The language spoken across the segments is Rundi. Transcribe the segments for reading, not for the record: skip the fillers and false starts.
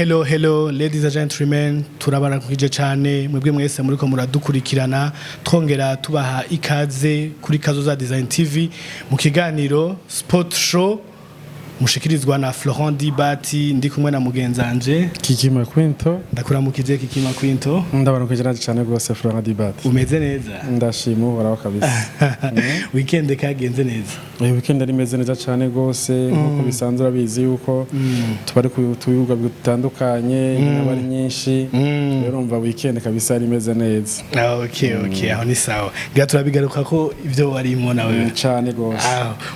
Hello ladies and gentlemen, turabarakuje cyane mwebwe mwese muriko muradukurikirana twongera tubaha ikaze kuri Kazoza Design TV mu kiganiro Sport Show mushikirizwa na Florent Dibati ndi kumwe na mugenzanje Kikima Quinto. Ndakuramukije Kikima Quinto. Ndabarakuje cyane gose Florent Dibati. Umeze neza? Ndashima uhora kabisa. Weekend kagenze neza. Weekend ari meze neza cyane gose nkuko bisanzwe urabizi yuko tubari ku tubibuga bitandukanye n'abari nyinshi. Rero umva weekend kabisa ari meze neza. Okay, aho ni sawa. Gira turabigaruka ko ivyo warimo nawe cyane gose.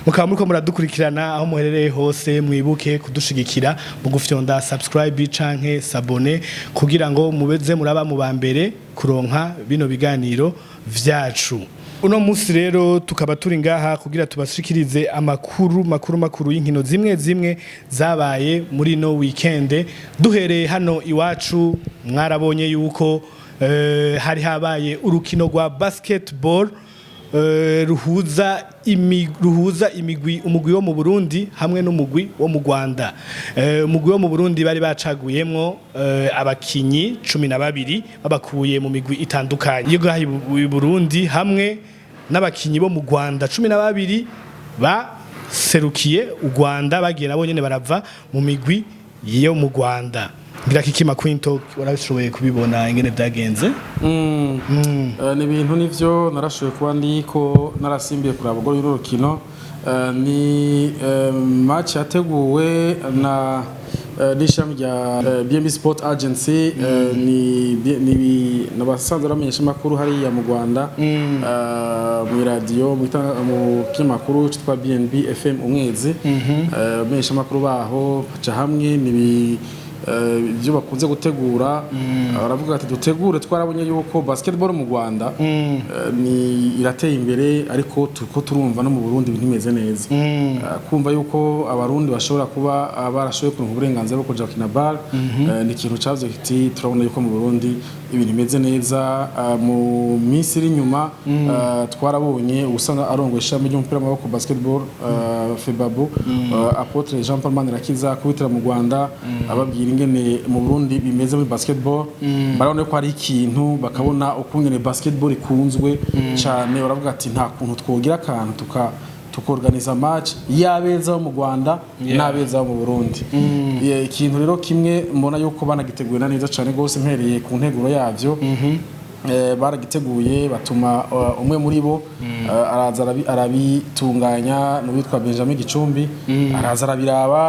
Mukaba muriko muradukurikirana aho muherereye hose mwibuke kudushigikira mu gufyonda subscribe canke s'abonner kugira ngo mubeze muraba mu bambere kuronka bino biganiro vyacu. Uno musi rero tukaba turi ngaha kugira tubashikirize makuru y'inkino zimwe zabaye muri no weekend. Duhereye hano iwacu mwarabonye yuko hari habaye urukino rwa basketball ruhuza imigwi umugwi wo mu Burundi hamwe n'umugwi wo mu Rwanda. Umugwi wo mu Burundi bari bacaguyemwo abakinyi 12 babakuye mu migwi itandukanye yo gahi Burundi hamwe n'abakinyi bo mu Rwanda 12 baserukiye u Rwanda bagiye nabo nyene barava mu migwi yo mu Rwanda. Ngira Kikima Quinto warabishoboye kubibona ingene byagenze? Ni ibintu nivyo narashoboye kuba ndiko narasimbiye kuraba gol y'urukino. Ni match yateguwe na n'ishami rya BNB Sport Agency ni nabasanzwe ramenyesha makuru hari ya mu Rwanda mu radio mu kinyamakuru cyitwa BNB FM umwezi bamenyesha makuru baho ca hamwe ni ibyo bakunze gutegura baravuga ati dutegure twarabonye yuko basketball mu Rwanda ni irateye imbere ariko tuko turumva no mu Burundi ibintu bimeze neza kumva yuko abarundi bashobora kuba barashoboye kuronka uburenganzira bwo kuja kina ball ni ikintu cyavuze kiti turabona yuko mu Burundi ibintu bimeze neza mu minsi iri nyuma twarabonye usanga arongo ishami ry'umupira w'amaboko basketball FEBABU Apotre Jean Paul Manirakiza kubitira mu Rwanda ababwira ingene mu Burundi bimeze muri basketball barabona ko hari ikintu bakabona ukungene basketball ikunzwe cyane baravuga ati nta kuntu twogira akantu tukorganiza match yabeza mu Rwanda nabeza mu Burundi. Ikintu rero kimwe mbona yuko banagiteguye neza cyane gose mpereye ku nteguro yavyo baragiteguye batuma umwe muri bo araza arabitunganya n'uwitwa Benjamin Gicumbi araza arabiraba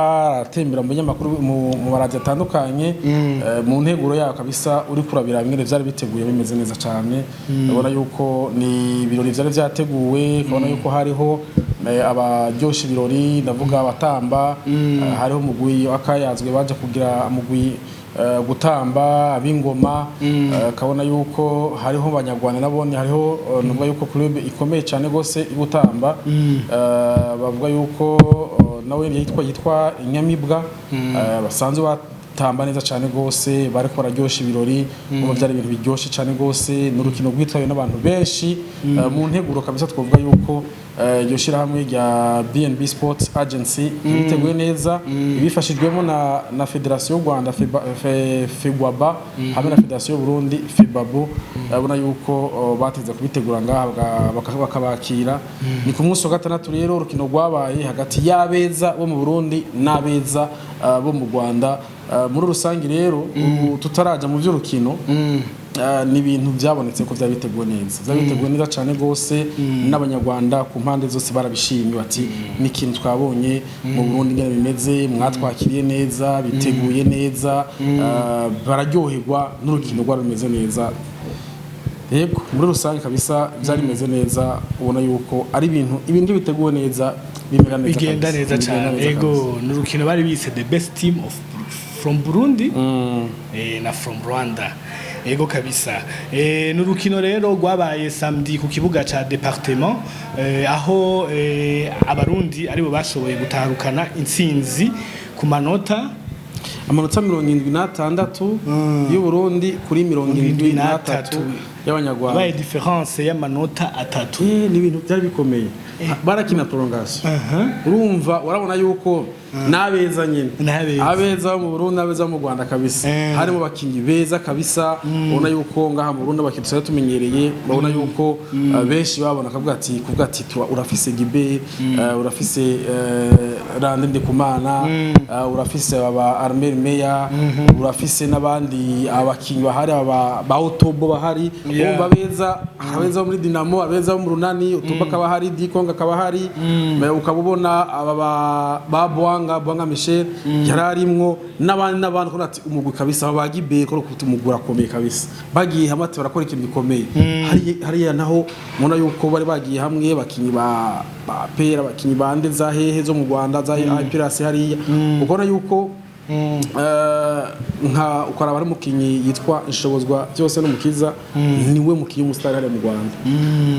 aratembera mu binyamakuru mu baradio atandukanye mu nteguro yaho kabisa uri kurabira bimwe byari biteguye bimeze neza cyane ubona yuko ni ibirori byari byateguwe kubona yuko hariho abaryoshye ibirori ndavuga abatamba hariho umugwi akayazwe baje kugira umugwi gutamba abingoma kabona yuko hariho abanyarwanda nabone hariho nuvuga yuko club ikomeye cyane gose igutamba bavuga yuko nawe yitwa Inyamibwa basanzwe batamba neza cyane gose bariko bararyoshya ibirori mu byari ibintu biryoshye cyane gose n'urukino rwitwaye n'abantu benshi mu nteguro kabisa twavuga yuko iryo shirahamwe rya BNB Sport Agency biteguye neza bifashijwemo na Federation y'u Rwanda FEGWABA hamwe na Federation y'u Burundi FEBABU abona yuko bateze kubitegura ngaha bakabakira ni ku munsi wa gatandatu rero urukino rwabaye hagati y'abeza bo mu Burundi n'abeza bo mu Rwanda muri rusangi rero tutaraja mu by'urukino ni ibintu byabonetse ko byabiteguwe neza cyane gose n'abanyarwanda ku mpande zose barabishimye bati ni ikintu twabonye mu Burundi ngene bimeze mwatwakiriye neza biteguye neza bararyoherwa n'urukino rwa rumeze neza. Yego muri rusange kabisa byari bimeze neza ubona yuko ari ibintu biteguwe neza bigenda neza cyane. Yego n'urukino bari bise the best team from Burundi na from Rwanda. Ego kabisa. N'urukino rero rwabaye samedi ku kibuga ca département aho abarundi aribo bashoboye gutahukana intsinzi ku manota amanota 76 y'u Burundi kuri 73 y'abanyarwanda baye difference y'amanota atatu ni ibintu byari bikomeye barakina prolongation urumva warabona yuko nabeza nyine abeza mu Burundi abeza mu Rwanda kabisa harimo bakinyi beza kabisa ubona yuko ngaha mu Burundi bakitse tumenyereye babona yuko benshi babona kavuga ati urafise Gibe urafise Rande Ndikumana urafise aba Armel Meya urafise nabandi abakinyi bahari ba Otobo bahari umva abeza muri Dinamo abeza mu Runani Otobo kaba hari Dikonga kaba hari ukabubona aba Bwanga Michel yararimwo n'abandi ko ati umugwi kabisa bagibe ko kutumugura komeye kabisa bagiye hamwe barakora ikintu gikomeye hari naho mubona yuko bari bagiye hamwe bakinyi ba pera bakinyi bande za hehe zo mu Rwanda za IPRC hariya ukora yuko nka ukaraba ari mukinyi yitwa Inshobozwa byose no mukiza niwe mukinyi umustar hariya mu Rwanda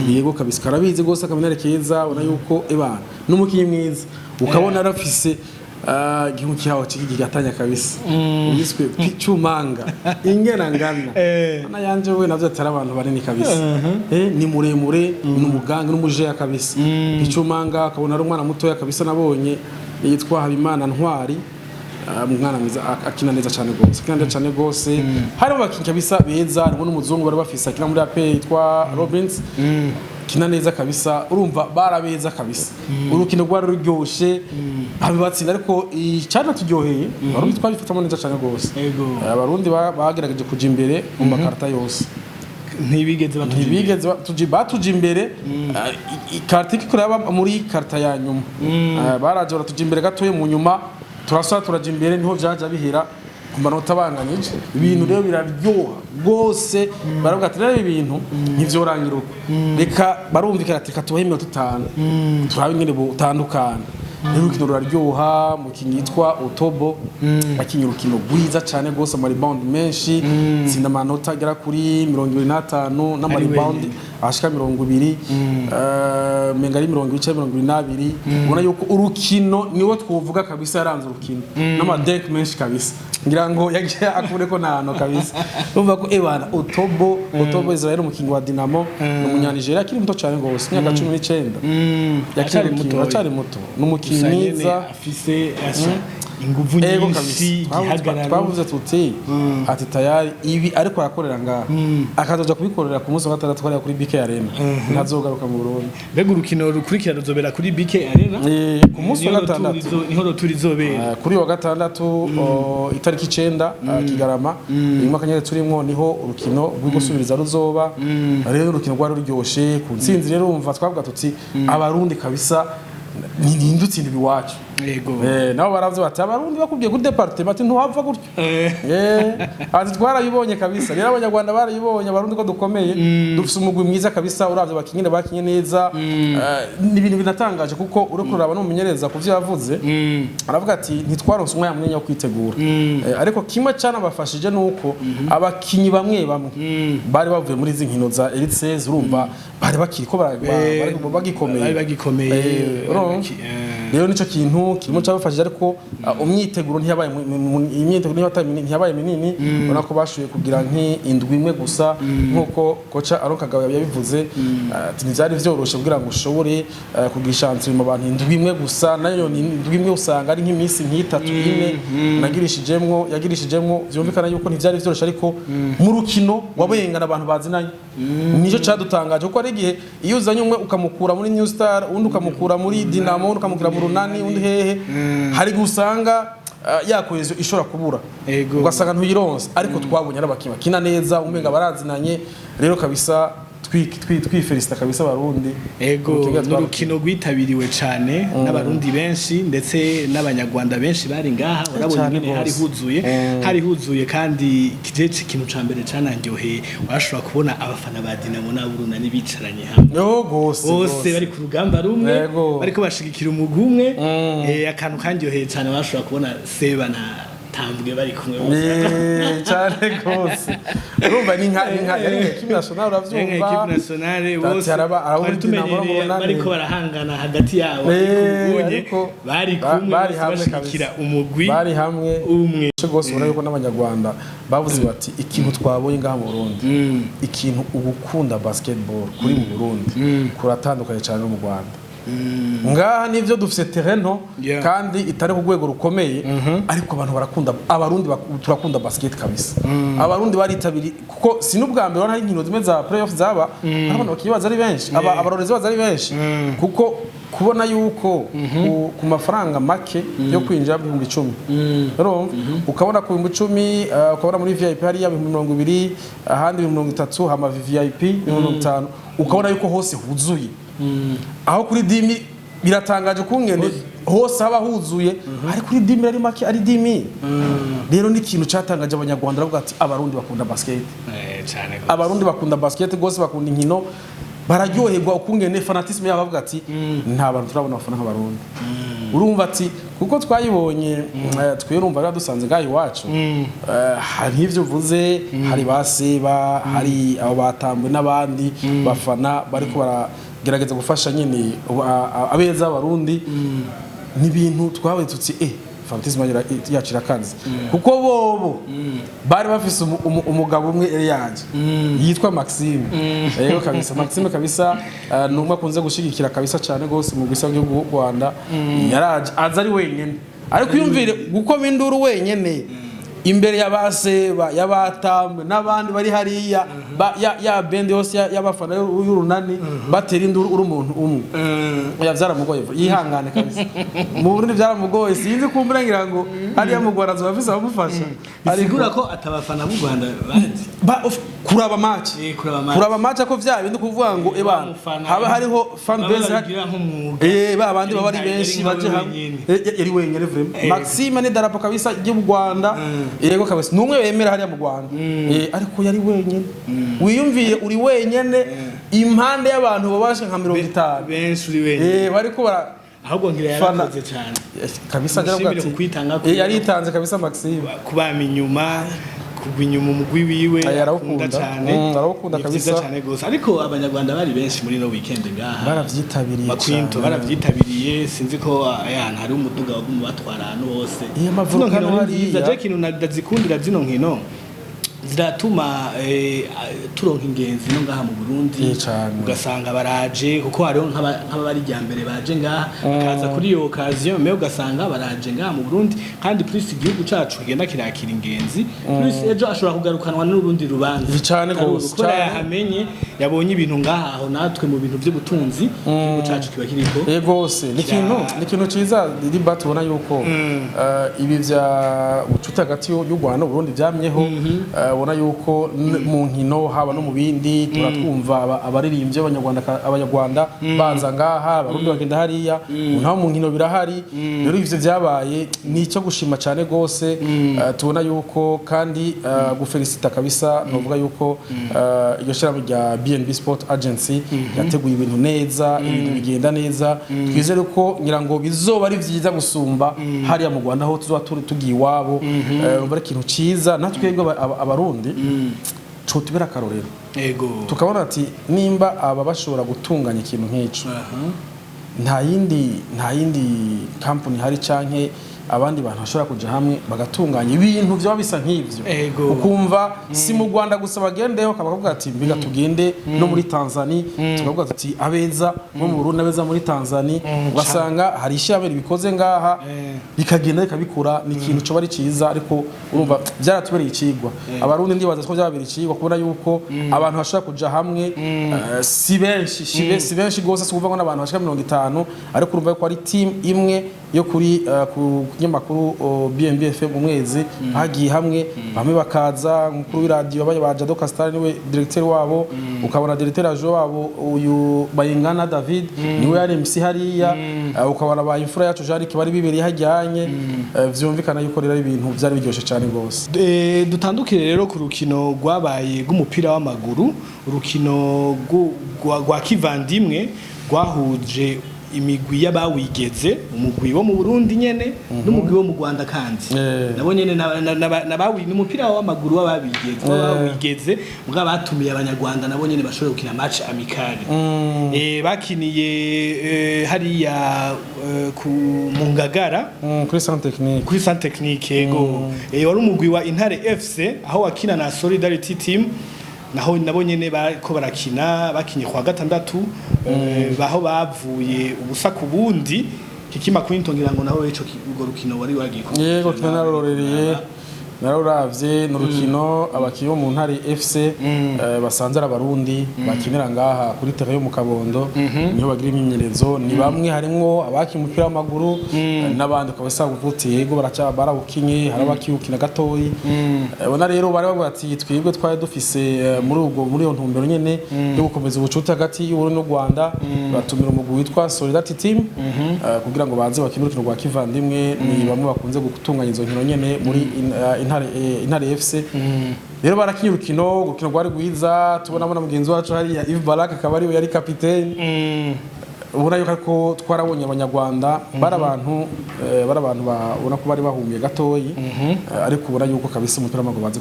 yego kabisa karabizi gose akamenerekeza ubona yuko ebana n'umukinyi mwiza ukabona arafise gihugu cyaho kigatanya kabisa yiswe Picumanga ingena ngana ana yanje we navyo atari abantu banini kabisa ni muremure n'umuganga n'umuje kabisa Picumanga akabona ari umwana muto kabisa nabonye yitwa Habimana Ntwari umwana mwiza akina neza cyane gose harimo bakinyi kabisa beza harimo n'umuzungu bari bafise akina muri AP yitwa Robbins kina neza kabisa urumva barabeza kabisa urukino rwari ruryoshe abibatsinda ariko cyane turyoheye barundi twabifatamo neza cyane gose abarundi bagerageje kuja imbere mu makarta yose ntibigeze batuje imbere ikarta ikuraba muri karta ya nyuma baraje baratuja imbere gatoye mu nyuma turasaba turaja imbere niho byaje bihera ku manota banganije ibintu rero biraryoha gose baravuga ati rero ibintu ntivyorangira uko reka barumvikana ati katubahe iminota 5 turabe ingene butandukana rero urukino ruraryoha mukinyi yitwa Otobo akinyi urukino rwiza cyane gose ama rebound menshi tsinda amanota agera kuri 25 n'ama rebound ashika 20 menga ari 22 ubona yuko urukino niwo twovuga kabisa yaranze urukino n'ama deck menshi kabisa ngira ngo yagiye akubure ko nano kabisa umva ko ebana Otobo Israel umukinyi wa Dinamo n'umunyanijera akiri muto cyane gose myaka 19 yakiri muto n'umukinyiza afise inguvu nyinshi gihagarara twavuze tuti ati tayari ibi ariko arakorera ngaha akazoja kubikorera ku munsi wa gatandatu twari kuri BK Arena ntazogaruka mu Burundi mbega urukino rukurikira ruzobera kuri BK Arena ku munsi wa gatandatu niho turizobera kuri wa gatandatu itariki 9 Kigarama imwe kanyere turimo niho urukino rw'igusubiriza ruzoba rero urukino rwari ruryoshe ku nsinzi rero umva twavuga tuti abarundi kabisa nindutsinda biwacu yego nabo baravye bati abarundi bakubwiye ku departement ntuhava gutyo ati twarayibonye kabisa rero abanyarwanda barayibonye abarundi ko dukomeye dufise umugwi mwiza kabisa uravye bakinyine bakinye neza ni ibintu binatangaje kuko uriko uraba no mumenyereza kuvyo yavuze aravuga ati ntitwaronse umwanya munini wo kwitegura ariko kimwe cyane bafashije nuko abakinyi bamwe bari bavuye muri izi nkino za Elite 16 urumva bari bakiriko bagikomeye rero nico kintu kirimo cyabafashije ariko umyiteguro ntiyabaye minini urako bashuye kugira nk'indwi imwe gusa nkuko kocha Arokagawe yabivuze ntibyari vyoroshe kugira ngo ushobore kugisha chance mu bantu indwi imwe gusa nayo ni indwi imwe usanga ari nk'iminsi nk'itatu ine yagirishijemwo byumvikana yuko ntibyari vyoroshe ariko mu rukino wabengana abantu bazinanye nico cadutangaje kuko ari gihe iyo uzanye umwe ukamukura muri New Star undi ukamukura muri Dinamo undi ukamukura mu Runani undi hehe hari gusanga yakohezo ishobora kubura ugasanga ntuyironse ariko twabonye arabakiba kina neza umenga barazinanye rero kabisa twiferista kabisa abarundi n'urukino rwitabiriwe cyane n'abarundi benshi ndetse n'abanyarwanda benshi bari ngaha urabona ingene hari huzuye kandi kijeje ikintu ca mbere canaryoheye washobora kubona abafana ba Dinamo n'aburuna nibicaranye hamwe bose bari ku rugamba rumwe bariko bashigikira umugwi umwe akantu kandyoheye cyane washobora kubona Seba na batambwe bari kumwe bose cyane gose urumva ni nka equipe nationale uravyumva equipe nationale bose bariko barahangana hagati yabo bari kumwe bashikira umugwi bari hamwe umwe gose ubona yuko n'abanyarwanda bavuze bati ikintu twabonye ngaha mu Burundi ikintu ugukunda basketball kuri mu Burundi kuratandukanye cyane no mu Rwanda ngaha nivyo dufise terreno kandi itari ku rwego rukomeye ariko abantu barakunda abarundi turakunda basket kabisa abarundi baritabiri kuko sinubwa mbere hari inkino zimwe za playoff zaba abantu bakibaza ari benshi abarorezi baza ari benshi kuko kubona yuko ku mafaranga make yo kwinjira mu 10 urumva ukabona ku 10 ukabona muri VIP hari ya 20 ahandi 30 hama VIP 50 ukabona yuko hose huzuye aho kuri dimi biratangaje kungene hose haba huzuye ari kuri dimi ari make ari dimi rero ni ikintu cyatangaje abanyarwanda bavuga ati abarundi bakunda basket cyane abarundi bakunda basket gose bakunda inkino bararyoherwa ukungene fanatisme yabo bavuga ati nta bantu turabona bafana nk'abarundi urumva ati kuko twayibonye twirumva byadusanze ngaho iwacu hari ivyo uvuze hari baseba hari abo batambwe n'abandi bafana bariko baragerageza gufasha nyine abeza abarundi ni ibintu twabaye tutsi fanatisme yacu irakanze kuko bobo bari bafise umugabo umwe yaje yitwa Maxime rero kabisa Maxime kabisa numwe akunze gushigikira kabisa cyane gose mu gisa bw'u Rwanda yaraje aza ari wenyene ariko yumvire gukoma induru wenyene imbere y'abaseba y'abatambwe n'abandi bari hariya ya bende yose y'abafana y'urunani batera induru uri umuntu umwe yavyaramugoye yihangane kabisa mu Burundi byaramugoye sinzi kumburangira ngo hariya mu Rwanda zobafisa bamufasha asigura ko atabafana b'u Rwanda kuraba match ako vya bindi kuvuga ngo ebana haba hariho fan base ba bandi baba ari benshi baje hamwe yari wenyene vraiment Maxime ni darapo kabisa y'u Rwanda yego kabisa numwe bemera hariya mu Rwanda ariko yari wenyene wiyumviye uri wenyene impande y'abantu babashe nka 50 benshi uri wenyene bariko bara ahubwo ngira yarakoze cyane kabisa garavuga yari itanze kabisa Maxime kubama inyuma kugwinyuma umugwi wiwe arakunda cyane arakunda kabisa cyane gose ariko abanyarwanda bari benshi muri no weekend ngaha baravyitabiriye cyane baravyitabiriye sinzi ko yana hari umuduga waguma batwara hano hose amavuko hari je kintu ndazikundira zino nkino ziratuma turonka ingenzi no ngaha mu Burundi ugasanga baraje kuko hariho nk'abari ryambere baje ngaha bakaza kuri iyo occasion me ugasanga baraje ngaha mu Burundi kandi plus igihugu cacu kigenda kirakira ingenzi plus ejo ashobora kugarukanwa n'urundi rubanza cyane gose kuko yahamenye yabonye ibintu ngaha aho natwe mu bintu by'ubutunzi igihugu cacu kiba kiriko gose ni kintu ciza riba tubona yuko ibi vya ucuta hagati y'u Rwanda n'u Burundi byamyeho ubona yuko mu nkino haba no mu bindi turatwumva abaririmbye abanyarwanda baza ngaha abarundi bagenda hariya naho mu nkino birahari rero ivyo vyabaye ni cyo gushima cyane gose tubona yuko kandi gufelicita kabisa novuga yuko iyo shiramo rya BNB Sport Agency yateguye ibintu neza ibintu bigenda neza twizere ko ngirango bizoba ari vyiza gusumba hariya mu Rwanda aho tuzoba tugiye iwabo urumva ikintu ciza natwebwe abarundi cyo tubera karorero tukabona ati nimba aba bashobora gutunganya ikintu nk'ico nta yindi company hari canke abandi bantu bashobora kuja hamwe bagatunganya ibintu byo bisa nk'ivyo ukumva si mu Rwanda gusa bagendeho kabavuga ati mbiga tugende no muri Tanzania tukavuga ati abeza bo mu Burundi abeza muri Tanzania ugasanga hari ishyamere bikoze ngaha bikagenda bikabikura ni ikintu cyo bari ciza ariko urumva byaratubereye ikigwa abarundi ndibaza ko byabera ikigwa kubona yuko abantu bashobora kuja hamwe si benshi gose suvuga ngo n'abantu bashika 50 ariko urumva ko ari team imwe yo kuri kinyamakuru BNB FM umwezi hagiye hamwe bamwe bakaza mukuru w'iradio baje Doka Star niwe directeur wabo ukabona directeur ajo wabo uyu Bayingana David niwe yari MC hariya ukabona ba imfura yacu Jarike bari bibiri hajyanye vyumvikana yuko rero ibintu byari biryoshe cyane gose dutandukire rero ku rukino rwabaye rw'umupira w'amaguru urukino rwa kivandimwe rwahuje imigwi y'abawigeze umugwi wo mu Burundi nyene n'umugwi wo mu Rwanda kandi nabo nyene nabawi n'umupira w'amaguru w'abawigeze muga batumiye abanyarwanda nabo nyene bashobora gukina match amicale bakiniye hariya ku Mungagara kuri centre technique yego wari umugwi wa Intare FC aho wakina na Solidarity team naho nabo nyene bariko barakina bakinye kwa gatandatu baho bavuye ubusa ku bundi kikima kwintongira ngo naho ico kigo rukino wari wagiye yego tunarorereye naruravye n'urukino abakiyo mu Ntare FC basanze abarundi bakinira ngaha kuri terrain yo mu Kabondo niho bagira imyimenyerezo ni bamwe harimwo abaki umupira w'amaguru n'abandi kabisa uvuti yego barabukinye harabakiyukina gatoyi bona rero bari bavuga ati twibwe twaye dufise muri yo ntumbero nyene yo gukomeza ubucuti hagati y'Uburundi n'u Rwanda batumira umugwi witwa Solidarity team kugira ngo baze bakine urukino rwa kivandimwe ni bamwe bakunze gutunganya izo nkino nyene muri Intare FC rero barakinye urukino rwari rwiza tubona mugenzi wacu hariya Yves Baraka akaba ari yari capitaine ubona yuko twarabonye abanyarwanda barabantu babona ko bari bahumye gatoyi ariko ubona yuko kabisa umupira w'amaguru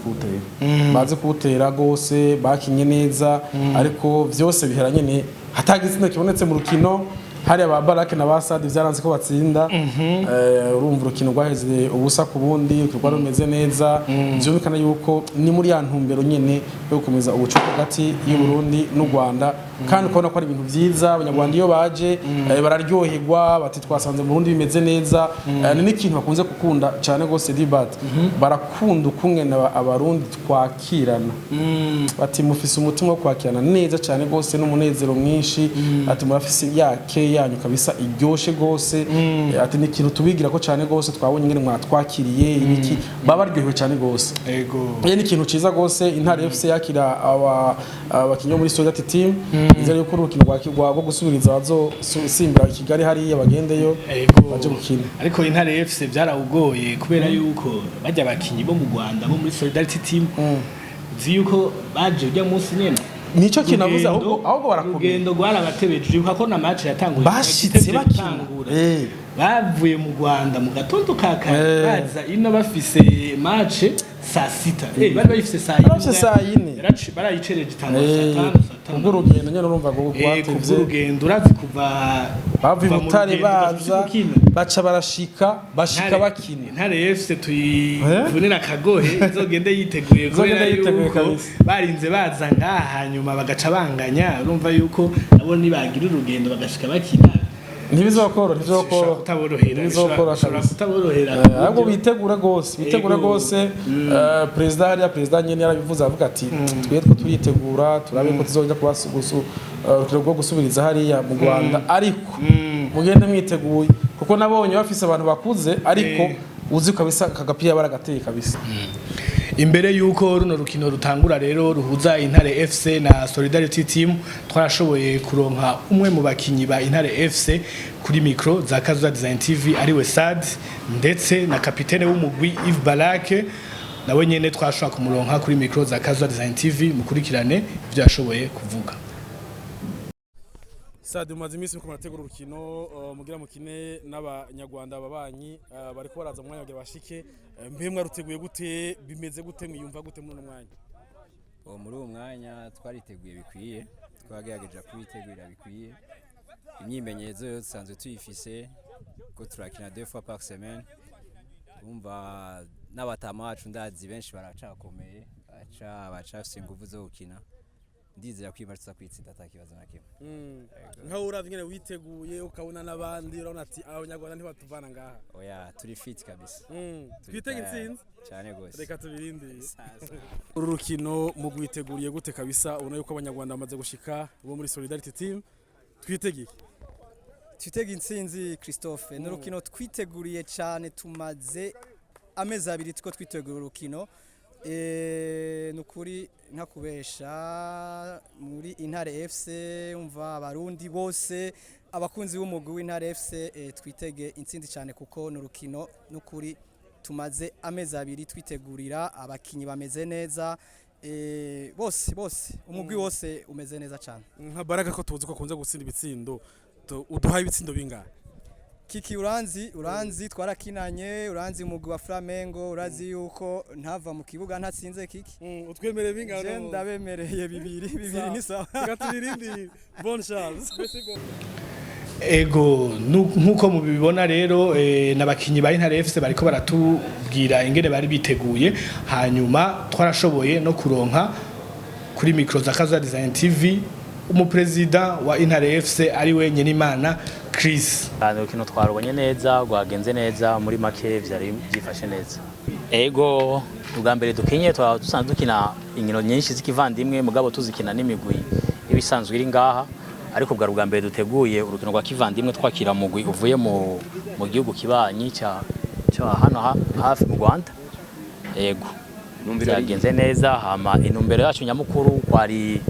baze kuwutera gose bakinye neza ariko vyose bihera nyene hatagitsina kibonetse mu rukino hari aba Baraka na Basadi vyaranze ko batsinda urumva urukino rwaheze ubusa ku bundi rwari rumeze neza byumvikana yuko ni muri ya ntumbero nyene yo gukomeza ubucuti hagati y'u Burundi n'u Rwanda kandi ukabona ko ari ibintu vyiza abanyarwanda iyo baje bararyoherwa bati twasanze mu Burundi bimeze neza ni n'ikintu bakunze gukunda cyane gose dibat barakunda ukungene abarundi twakirana bati mufise umutima wo kwakirana neza cyane gose n'umunezero mwinshi ati murafise yake yanyu kabisa iryoshe gose ati ni kintu tubigira ko cyane gose twabonye ingene mwatwakiriye ibiki babaryohewe cyane gose yego ni ikintu ciza gose Intare FC yakira abakinyo muri Solidarity team izari yuko urukino rwo gusubiriza bazo simbira Kigali hari abagendeyo baje gukina ariko Intare FC byarawugoye kubera yuko bajya abakinyi bo mu Rwanda bo muri Solidarity team zi yuko baje ujya munsi nyene nico kinavuze ahubwo barakomeye ugendo gwarabatebeje yuko na match yatanguye bashitse bakina bavuye mu Rwanda mu gatondo kakare baza ino bafise match saa sita bari bayifise saa yine barayicereje itanga ubwo urugendo nyene urumva ngo gwatevye urugendo urazi kuva bavuye Butare baza baca bashika bakina Intare FC tuyivunira kagohe izogende yiteguye kubera barinze baza ngaha hanyuma bagaca banganya urumva yuko nabo nibagira urugendo bagashika bakina ntibizokora ahubwo bitegura gose president nyene yarabivuze avuga ati twetwe turitegura turabe ko tuzoja kubasugusu rwo gusubiriza hariya mu Rwanda ariko mugende mwiteguye kuko nabonye bafise abantu bakuze ariko uzi kabisa kagapira baragateye kabisa imbere yuko runo rukino rutangura rero ruhuza Intare FC na Solidarity team twarashoboye kuronka umwe mu bakinyi ba Intare FC kuri micro za Kazuza Design TV ari we Sad ndetse na kapitene w'umugwi Yves Baraka nawe nyene twashobora kumuronka kuri micro za Kazuza Design TV mukurikirane ivyo yashoboye kuvuga. Sad umaze imisi muko murategura urukino mugira mukine n'abanyarwanda babanyi bariko baraza mu mwanya wagira bashike mbe mwaruteguye gute bimeze gute mwiyumva gute muri mwanya muri uwo mwanya twariteguye bikwiye twagerageje kwitegurira bikwiye imyimenyerezo yo dusanzwe tuyifise ko turakina 2 fois par semaine umva n'abatama bacu ndazi benshi baracakomeye bacafise ingufu zo gukina ndizera kwimarutsa kwitsinda atakibazo na kimwe nka uravye ngene witeguye ukabona nabandi urabona ati abanyarwanda ntibatuvana ngaha oya turi fit kabisa twitege intsinzi cyane gose reka tubirinde uru rukino mu gwiteguriye gute kabisa ubona yuko abanyarwanda bamaze gushika bo muri Solidarity team twitege intsinzi Christophe n'urukino twiteguriye cyane tumaze amezi abiri tuko twitegura urukino nukuri ntakubesha muri Intare FC umva abarundi bose abakunzi b'umugwi w'Intare FC twitege intsinzi cyane kuko n'urukino nukuri tumaze amezi abiri twitegurira abakinyi bameze neza bose umugwi wose umeze neza cyane nka Baraka ko tuzi ko akunze gutsinda ibitsindo uduhaye ibitsindo bingahe? Kiki uranzi twarakinanye, uranzi umugwi wa Flamengo, urazi yuko ntava mu kibuga ntatsinze Kiki. Utwemereye bingahe? Je ndabemereye bibiri ni sawa. Gatubirindi bonne chance. Ego nkuko mubibona rero nabakinyi ba Intare FC bariko baratubwira ingene bari biteguye, hanyuma twarashoboye no kuronka kuri micro za Kaza Design TV umupresident wa Intare FC ari we Nyenimana Chris. Urukino twarubonye neza, rwagenze neza, muri make vyari byifashe neza. Ego ubwa mbere dukinye dusanzwe dukina inkino nyinshi z'ikivandimwe, mugabo tuzikina n'imigwi ibisanzwe iri ngaha, ariko bwa mbere duteguye urukino rwa kivandimwe twakira mugwi uvuye mu gihugu kibanyi cya hano hafi mu Rwanda. Ego byagenze neza, hama intumbero yacu nyamukuru kwari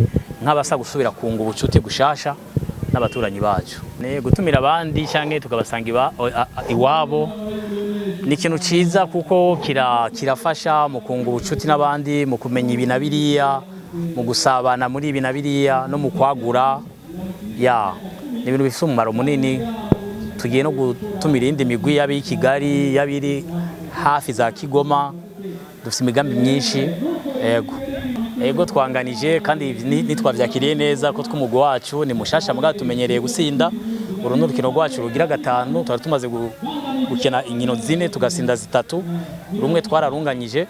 nk'abasa gusubira kunga ubucuti gushasha n'abaturanyi bacu, ne gutumira abandi cyangwa tukabasanga iwabo ni ikintu ciza kuko kirafasha mu kunga ubucuti n'abandi, mu kumenya ibinabiriya, mu gusabana muri ibinabiriya no mu kwagura ya ni ibintu bifite umumaro munini. Tugiye no gutumira indi migwi y'abi Kigali, y'abiri hafi za Kigoma, dufite imigambi myinshi. Ego twanganije kandi nitwavyakiriye neza ko tw'umugwi wacu ni mushasha muga tumenyereye gusinda. Uru n'urukino rwacu rugira gatanu, twari tumaze gukina inkino zine tugasinda zitatu, rumwe twararunganyije.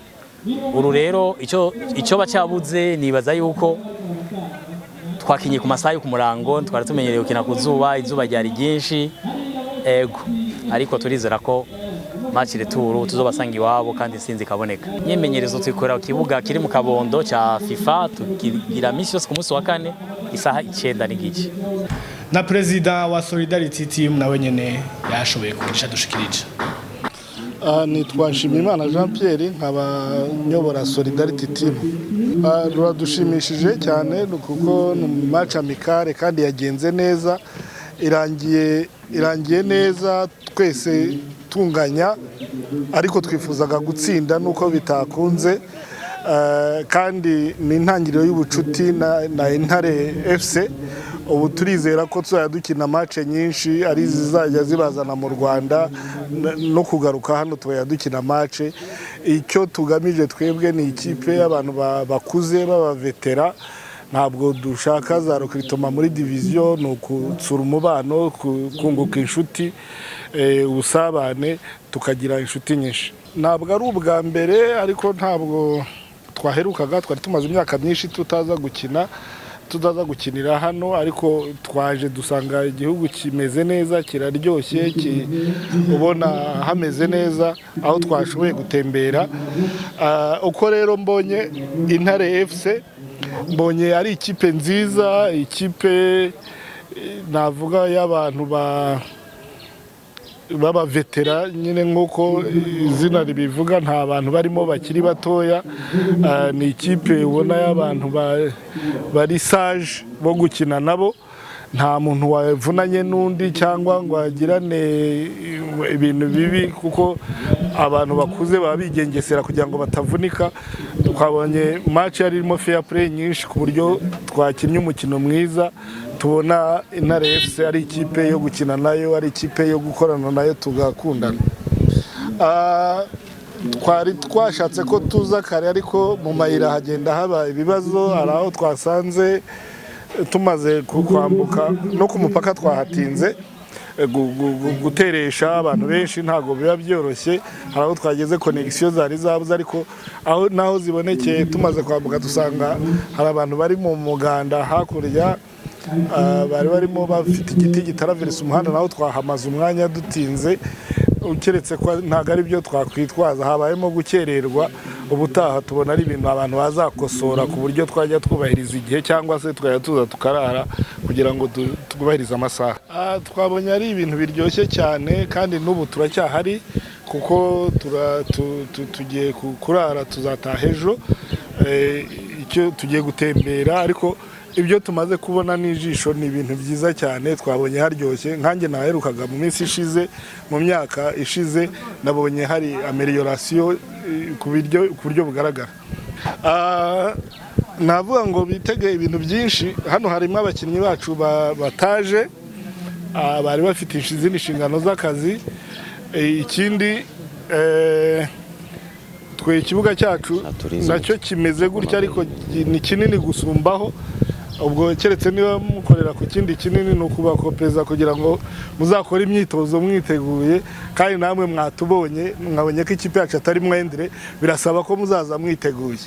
Uru rero ico bacyabuze nibaza yuko twakinye ku masaha yo ku murango, twari tumenyereye gukina ku zuba, izuba ryari ryinshi. Ego ariko turizera ko match retour tuzobasanga iwabo kandi sinzi kaboneka. Nyemenyerezo twikora ku kibuga kiri mu kabondo cha FIFA, tugira misi yose ku munsi wa kane isaha 9 n'igice. Na president wa Solidarity team nawe nyene yashoboye kugisha dushikirije. Nitwa Nshimiyimana Jean Pierre, nkaba nyobora Solidarity team. Ruradushimishije cyane kuko ni match amicale kandi yagenze neza, irangiye neza, twese tunganya, ariko twifuzaga gutsinda nuko bitakunze. Kandi ni intangiriro y'ubucuti na Intare FC. Ubu turizera ko tuzajya dukina match nyinshi ari zizajya zibazana mu Rwanda no kugaruka hano tuzajya dukina match. Icyo tugamije twebwe ni ikipe y'abantu bakuze b'abavetera, ntabwo dushaka za recruitment muri division, no kutsura umubano, kunguka inshuti, ubusabane, tukagira inshuti nyinshi. Ntabwo ari ubwa mbere, ariko ntabwo twaherukaga, twari tumaze imyaka myinshi tuzaza gukinira hano, ariko twaje dusanga igihugu kimeze neza, kiraryoshye, ubona hameze neza, aho twashoboye gutembera. Uko rero mbonye Intare FC, mbonye ari ikipe nziza, ikipe navuga y'abantu baba vetera nyine nkuko izina ribivuga, nta bantu barimo bakiri batoya. Ni ikipe ubona y'abantu bari sage bo gukina nabo, nta muntu wavunanye n'undi cyangwa ngo agirane ibintu bibi, kuko abantu bakuze baba bigengesera kugira ngo batavunika. Twabonye match yarimo fair play nyinshi ku buryo twakinnye umukino mwiza, tubona Intare FC ari ikipe yo gukina nayo, ari ikipe yo gukorana nayo tugakundana. Twari twashatse ko tuza kare, ariko mu mayira hagenda haba ibibazo. Hari aho twasanze tumaze kwambuka no ku mupaka twahatinze, guteresha abantu benshi ntago biba byoroshye. Hari aho twageze connection zari zabuze, ariko aho naho zibonekeye tumaze kwambuka dusanga hari abantu bari mu muganda hakurya, bari barimo bafite igiti gitaraverisa umuhanda, naho twahamaze umwanya dutinze. Ukeretse ko ntago ari byo twakwitwaza, habayemo gukererwa. Ubutaha tubona ari ibintu abantu bazakosora ku buryo twajya twubahiriza igihe, cyangwa se tukajya tuza tukarara kugira ngo twubahirize amasaha. Twabonye ari ibintu biryoshye cyane, kandi n'ubu turacyahari kuko tugiye kurara, tuzataha ejo. Icyo tugiye gutembera, ariko ibyo tumaze kubona n'ijisho ni ibintu byiza cyane. Twabonye haryoshye, nkanjye naherukaga mu minsi ishize, mu myaka ishize, nabonye hari amelioration ku buryo bugaragara. Navuga ngo bitege ibintu byinshi. Hano harimo abakinnyi bacu bataje, bari bafite izindi nshingano z'akazi. Ikindi twe ikibuga cyacu nacyo kimeze gutya ariko ni kinini gusumbaho, ubwo keretse niba mukorera ku kindi kinini ni ukubakopeza kugira ngo muzakore imyitozo mwiteguye, kandi namwe mwatubonye mwabonye ko ikipe yacu atari mwendere, birasaba ko muzaza mwiteguye.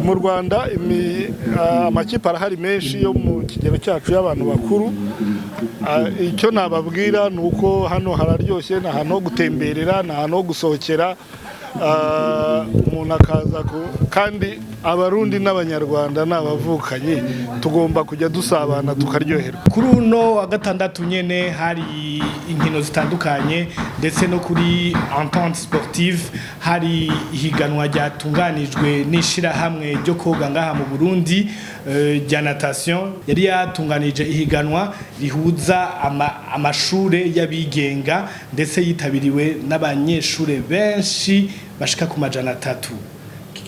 Mu Rwanda amakipe arahari menshi yo mu kigero cyacu y'abantu bakuru. Icyo nababwira ni uko hano hararyoshye, ni ahantu ho gutemberera, ni ahantu ho gusohokera, umuntu akaza kandi abarundi n'abanyarwanda n'abavukanye tugomba kujya dusabana tukaryoherwa. Kuri uno wa gatandatu nyene hari inkino zitandukanye, ndetse no kuri Entente Sportive hari ihiganwa ryatunganijwe n'ishirahamwe ryo koga ngaha mu Burundi rya Natation. Yari yatunganije ihiganwa rihuza amashure y'abigenga, ndetse yitabiriwe n'abanyeshure benshi bashika ku 300.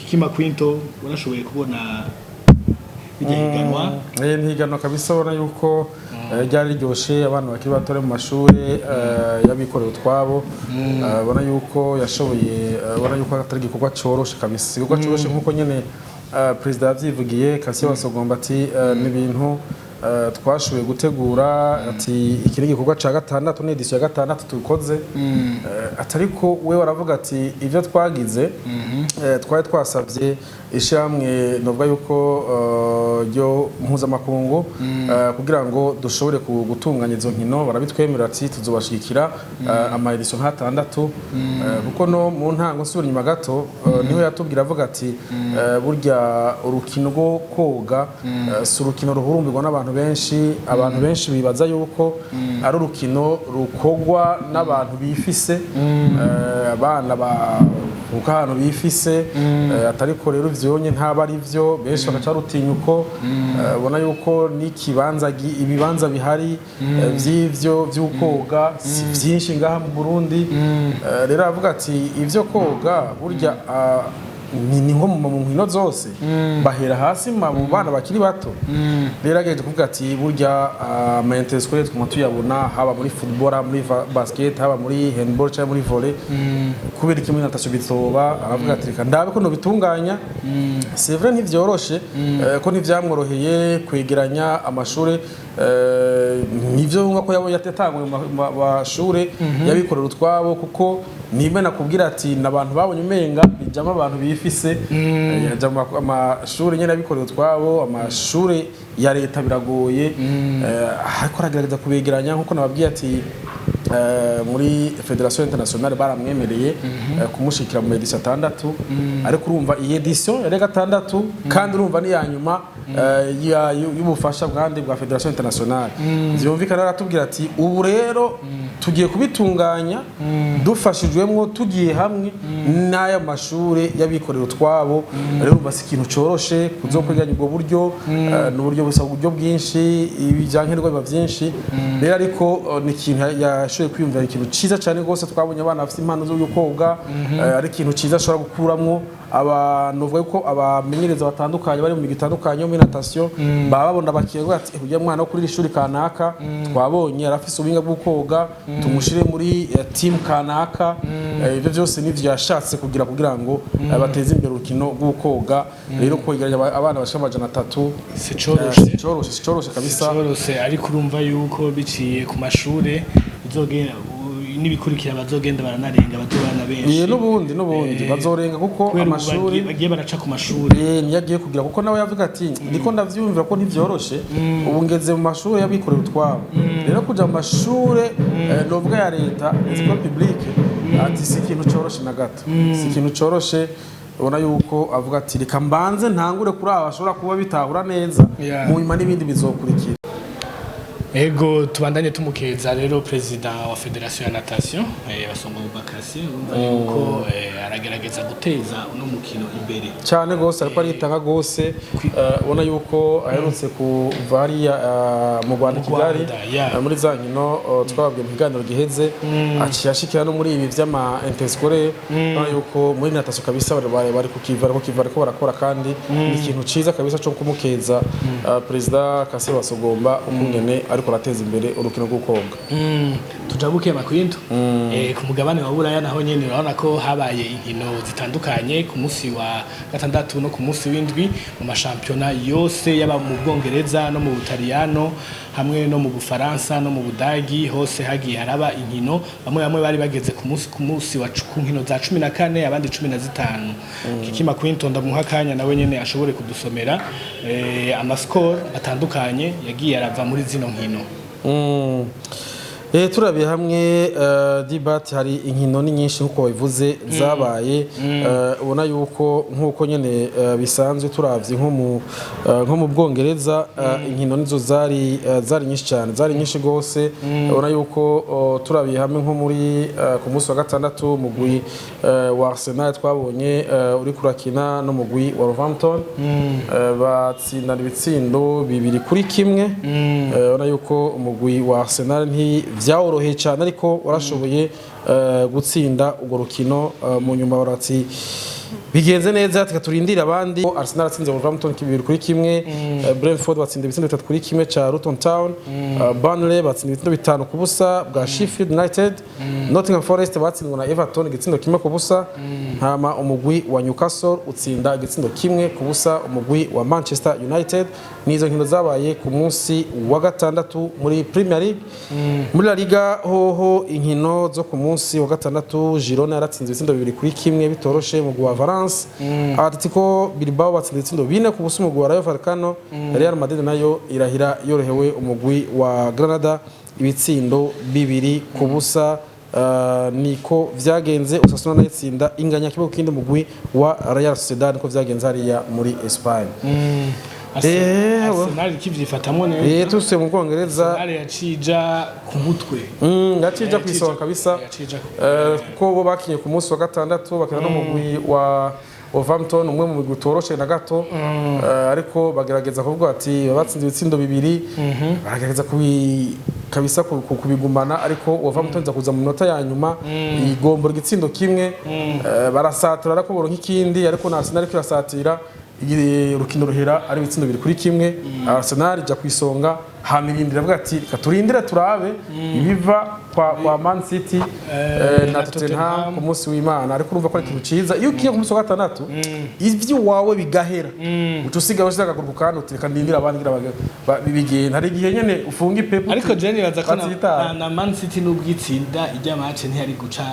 Kima Quinto, warashoboye kubona ihiganwa? Ihiganwa kabisa, ubona yuko ryari ryoshe, abantu bakiri batore mu mashure y'abikorera utwabo, ubona yuko yashoboye, ubona yuko atari igikorwa coroshe kabisa, igikorwa coroshe nkuko nyene perezida yavyivugiye Kasio Wasogomba ati n'ibintu twashoboye gutegura, ati iki gikorwa ca gatandatu n'edition ya gatandatu tukoze, atariko we waravuga ati ivyo twagize twari twasavye ishamwe novuga yuko ryo mpuzamakungu kugira ngo dushobore gutunganya izo nkino, barabitwemerera ati tuzobashigikira ama edition gatandatu, kuko no mu ntango nsubira nyuma gato niho yatubwira avuga ati burya urukino rwo koga si urukino ruhurumbirwa n'abantu benshi. Abantu benshi bibaza yuko ari urukino rukogwa n'abantu bifise, abana bavuka ahantu bifise, atariko rero vyonye ntaba ari vyo, benshi bagaca rutinya uko ubona yuko ibibanza bihari vy'ivyo vy'ukoga si vyinshi ngaha mu Burundi. Rero avuga ati ivyo koga burya ni nko mu nkino zose bahera hasi mu bana bakiri bato. Rero ageje kuvuga ati burya ama scolaire twuma tuyabona haba muri football, muri basket, haba muri handball cyangwa muri volley, kubera iki muri natation bitoba. Aravuga ati reka ndabe ko no bitunganya. C'est vrai ntivyoroshe ko ntivyamworoheye kwegeranya amashure, nivyo nko yabo yatetangwe mu bashure yabikorera utwabo, kuko nimbe nakubwira ati nabantu babonye umenga bijama abantu bifise, yajama amashuri nyene abikorera utwabo, amashuri ya leta biragoye, ariko aragerageza kubegeranya nkuko nababwiye ati muri Federation Internationale baramwemereye kumushikira mu edition 6, ariko urumva iyi edition ya 6 kandi urumva ni ya nyuma y'ubufasha bwande bwa Federation Internationale. Vyumvikana aratubwira ati ubu rero tugiye kubitunganya dufashijwemwo, tugiye hamwe n'aya mashure y'abikorera utwabo. Rero basi ikintu coroshe kuzokwiganya ubwo buryo, n'uburyo busa uburyo bwinshi, ibijyankenerwa biba byinshi. Rero ariko ni ikintu yashoboye kwiyumvira, ikintu ciza cyane rwose. Twabonye abana bafite impano zo koga, ari ikintu ciza ashobora gukuramwo abantu, uvuga ko abamenyereza batandukanye bari mu migi itandukanye muri natation baba babona bakiyego ati uya mwana wo kuri ishuri kanaka twabonye arafise ubinga bwo koga, tumushire muri team kanaka. Ibyo byose nivyo yashatse kugira ngo bateze imbere urukino rwo koga. Rero kwegeranya abana bashaka 300 si coroshe kabisa, ariko urumva yuko biciye ku mashure bizogenda nibikurikira bazogenda baranarenga bazobana benshi. N'ubundi bazorenga kuko amashuri bagiye baraca ku mashuri niyagiye kugira, kuko nawe yavuga ati ndiko ndavyumvira ko ntivyoroshe, ubu ngeze mu mashuri yabikorera utwabo. Rero kuja mu mashuri novuga ya leta école publique ati si ikintu coroshe na gato, si ikintu coroshe. Ubona yuko avuga ati reka mbanze ntangure kuri aba bashobora kuba bitahura neza, mu nyuma n'ibindi bizokurikira. Ego tubandanye tumukeza rero president wa Federation ya Natation Basongo Bakasi, urumva yuko aragerageza guteza uno mukino imbere cyane gose, ariko aritanga gose. Ubona yuko aherutse kuva hariya mu Rwanda Kigali muri za nkino twababwiye mu kiganiro giheze, akiyashikira no muri ibi vy'ama interscolaire. Ubona yuko muri Natation kabisa bari kukivara ko barakora, kandi ni ikintu ciza kabisa cyo kumukeza president Kasio Wasogomba umungene ariko arateza imbere urukino rwo koga. Tujabuke Makwindo ku mugabane wa Buraya naho nyene urabona ko habaye inkino zitandukanye ku munsi wa gatandatu no ku munsi w'indwi mu mashampiyona yose yaba mu Bwongereza no mu Butaliyano hamwe no mu Bufaransa no mu Budagi hose hagiye haraba inkino bamwe bari bageze ku munsi wa nkino za 14 abandi 15 Kiki Makwindo ndamuha kanya nawe nyene ashobore kudusomera amascore atandukanye yagiye arava muri zino nkino. Turabiye hamwe debate hari inkino ni nyinshi nkuko bivuze zabaye ubona yuko nkuko nyene bisanzwe turavye nko mu Bwongereza inkino nizo zari nyinshi cyane zari nyinshi gose ubona yuko turabiye hamwe nko muri ku munsi wa gatandatu mugwi wa Arsenal twabonye uri kurakina no mugwi wa Wolverhampton batsindana ibitsindo 2-1 ubona yuko umugwi wa Arsenal vyaworoheye cyane ariko warashoboye gutsinda urwo rukino mu nyuma baratsi bigenze neza tukaturindira abandi. Arsenal atsinze Wolverhampton 2-1, Brentford batsinda ibitsindo 3-1 ca Luton Town, Burnley batsinda ibitsindo 5-0 bwa Sheffield United, Nottingham Forest batsindwa na Everton igitsindo 1-0, hama umugwi wa Newcastle utsinda igitsindo 1-0 umugwi wa Manchester United. Nizo nkino zabaye ku munsi wa gatandatu muri Premier League. Muri La Liga hoho inkino zo ku munsi wa gatandatu Girona yaratsinze ibitsindo 2-1 bitoroshe mu gwa Valence, Atletico Bilbao batsinze ibitsindo 4-0 umugwi wa Rayo Vallecano, Real Madrid nayo irahira yorohewe umugwi wa Granada ibitsindo 2-0. Niko vyagenze. Osasuna nayo itsinda inganya kibuga kindi mugwi wa Real Sociedad niko vyagenze hariya muri Espagne. Arsenal kivyifatamwe neza tuse mu Bwongereza Arsenal yacija ku mutwe yacija kwisonga kabisa kuko bo bakinye ku munsi wa gatandatu bakina no mugwi wa Wolverhampton umwe mu migwi utoroshe na gato ariko bagerageza kuvuga ati batsinze ibitsindo 2 baragerageza kabisa kubigumana ariko Wolverhampton za kuza mu minota ya nyuma igombora igitsindo 1 barasatura ariko boro nk'ikindi ariko na Arsenal kirasatira urukino ruhera ari ibitsindo 2-1 Arsenal ija kwisonga hamirindira avuga ati katurindire turabe ibiva kwa Man City na Tottenham ku munsi w'Imana ariko urumva ko ari ikintu ciza iyo ukiye ku munsi wa gatandatu ivyo wawe bigahera utusiga bashaka kurukana utireka ndindira abandi bibigenda hari igihe nyene ufunga ipepo ariko Jenny baza ko na Man City n'ubwitsinda ijya match ntihari guca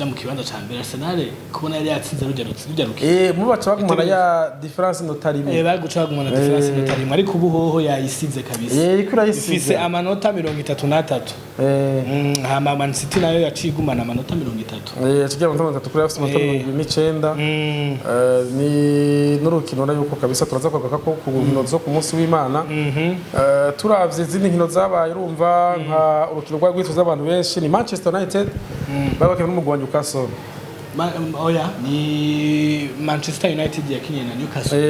mu kibanza ca mbere. Arsenal kubona yari yatsinze rujaruke mu baca bagumana ya difference notarimo baguca bagumana difference notarimo ariko ubu hoho yayisize kabisa ifise amanota 33 hama Man City nayo yacigumana amanota 30 yaciye amanota 30 kuri afite amanota 29 ni n'urukino na yuko kabisa turaza kwaga ko ku nkino zo ku munsi w'Imana turavye zindi nkino zabaye urumva nka urukino rwa gwitwa z'abantu benshi ni Manchester United babakira n'umugwanyi Newcastle ni Manchester United yakinye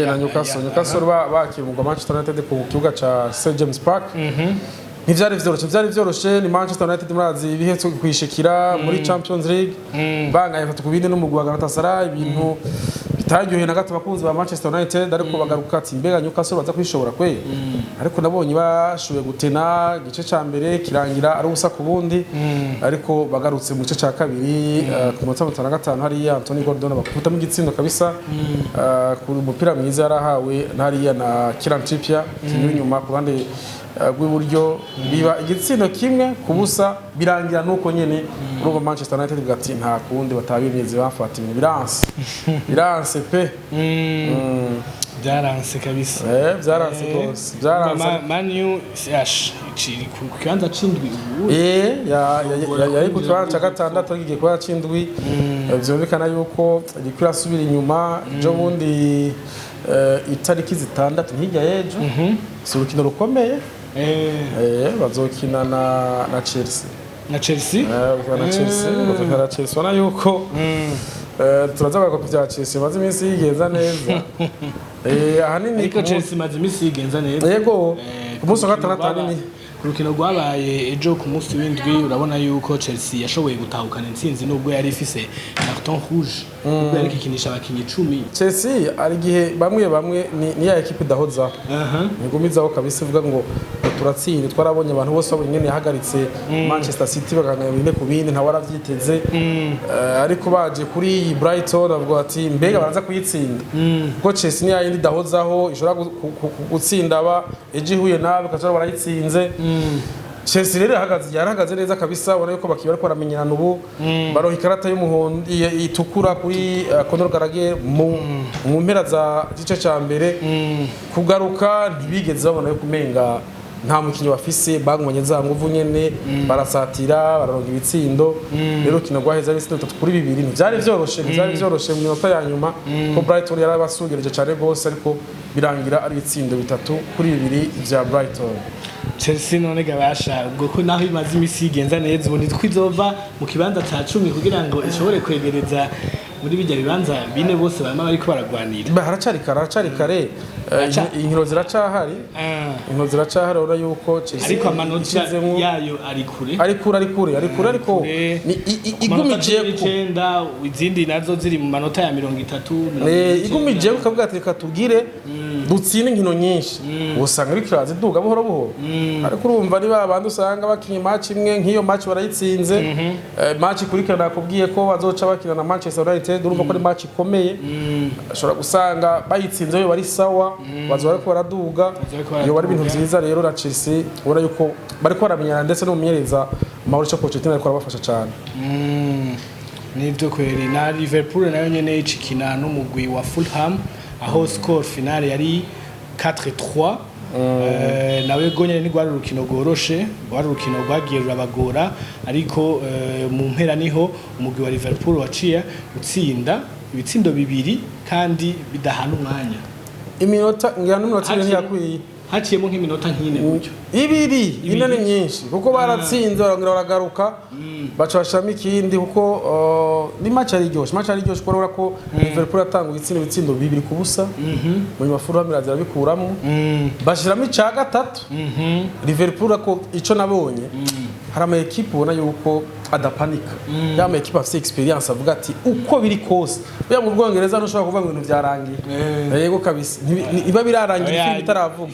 na Newcastle Newcastle bakira umugwa Manchester United ku kibuga ca St James Park. Ntivyari vyoroshe ni Manchester United murazi ibihetso kwishikira muri Champions League bangaye fata ku bindi n'umugwa Galatasaray ibintu bitaryoheye na gato bakunzi ba Manchester United ariko bagaruka ati mbega Newcastle baza kwishobora kwe ariko nabonye bashoboye gutena gice ca mbere kirangira ari ubusa ku bundi ariko bagarutse mu gice ca kabiri ku munota 55 hari Anthony Gordon bakuta mu gitsindo kabisa ku mupira mwiza yarahawe nariya na Kieran Trippier kinyu nyuma ku bande rw'iburyo biba igitsindo kimwe kubusa birangira nuko nyene urugo Manchester United bwati nta kundi batabimeze bafata ibintu biranse pe byaranse kabisa byaranse rwose byaranse Manu yash ku kibanza c'indwi yari ku kibanza ca gatandatu agiye kwa c'indwi vyumvikana yuko gikwira asubira inyuma jo bundi itariki zitandatu hirya yejo si urukino rukomeye bazokina na Chelsea na Chelsea bazokina Chelsea wana yuko turaza kwa kuvya Chelsea maze iminsi yigenza neza ahanini ariko Chelsea maze iminsi yigenza neza yego ku munsi wa gatandatu ahanini ku rukino rwabaye ejo ku munsi w'indwi urabona yuko Chelsea yashoboye gutahukana intsinzi nubwo yari ifise carton rouge nubwo yari ikinisha abakinyi 10. Chelsea ari gihe bamwe ni ya equipe dahoza nigumizaho kabisa ivuga ngo turatsinda twarabonye abantu bose babonye nyene yahagaritse Manchester City baganganya bine ku bindi nta waravyiteze ariko baje kuri Brighton avuga ati mbega baraza kuyitsinda kuko Chelsea ni yindi dahozaho ishobora gutsinda aba eje huye nabe kaza barayitsinze Chelsea rero yarahagaze neza kabisa ubona yuko bakiye bariko baramenyana ubu baroha ikarata y'umuhondo itukura kuri Conor Gallagher mu mpera za gice ca mbere kugaruka ntibigeze babona yuko umenga nta mukinyi bafise bagumanye za nguvu nyene barasatira bararonga ibitsindo rero kino gwaheza ibitsindo 3 kuri 2 ntivyari vyoroshe mu minota ya nyuma ko Brighton yarabasugereje cyane gose ariko birangira ari ibitsindo 3 kuri 2 vya Brighton. Chelsea none gabasha ubwo ko naho imaze imisi igenza neza ubu nitwizova mu kibanza ca 10 kugira ngo ishobore kwegereza muri bijya bibanza bine bose barama bariko baragwanira haracari kare inkino ziracahari ura yuko Chelsea ariko amanota yayo ari kure ariko igumije ku izindi nazo ziri mu manota ya 30 igumije ukavuga ati katugire dutsine inkino nyinshi usanga bikirazi duga buhoro ariko urumva ni babandi usanga bakinye match imwe nk'iyo match barayitsinze match kurikirana nakubwiye ko bazoca bakina na Manchester United urumva ko ari match ikomeye ashobora gusanga bayitsinze yo bari sawa bazora ko baraduga iyo bari ibintu byiza rero na Chelsea ubona yuko bariko baramenyana ndetse no mumenyereza Mauricio Pochettino ariko arabafasha cyane nivyo kweri na Liverpool nayo nyene icikina n'umugwi wa Fulham aho score finale yari 4-3 nawe gonyene ni gwari rukino goroshe gwari rukino rwagiye rurabagora ariko mu mpera niho umugwi wa Liverpool waciye utsinda ibitsindo 2 kandi bidahana umwanya iminota ngira n'umunota ntiyakwiye haciyemo nk'iminota nk'ine gutyo ine ni nyinshi kuko baratsinze barongera baragaruka baca bashami ikindi kuko ni match ari ryoshe kubera ko Liverpool yatanguye ibitsindo 2 ku busa mu mafuru hamiraza bikuramo bashiramo ica gatatu Liverpool ko ico nabonye hari ama equipe ubona yuko adapanika yama equipe afite experience avuga ati uko biri kose bya mu Bwongereza no shobora kuvuga ngo ibintu byarangiye yego kabisa iba birarangiye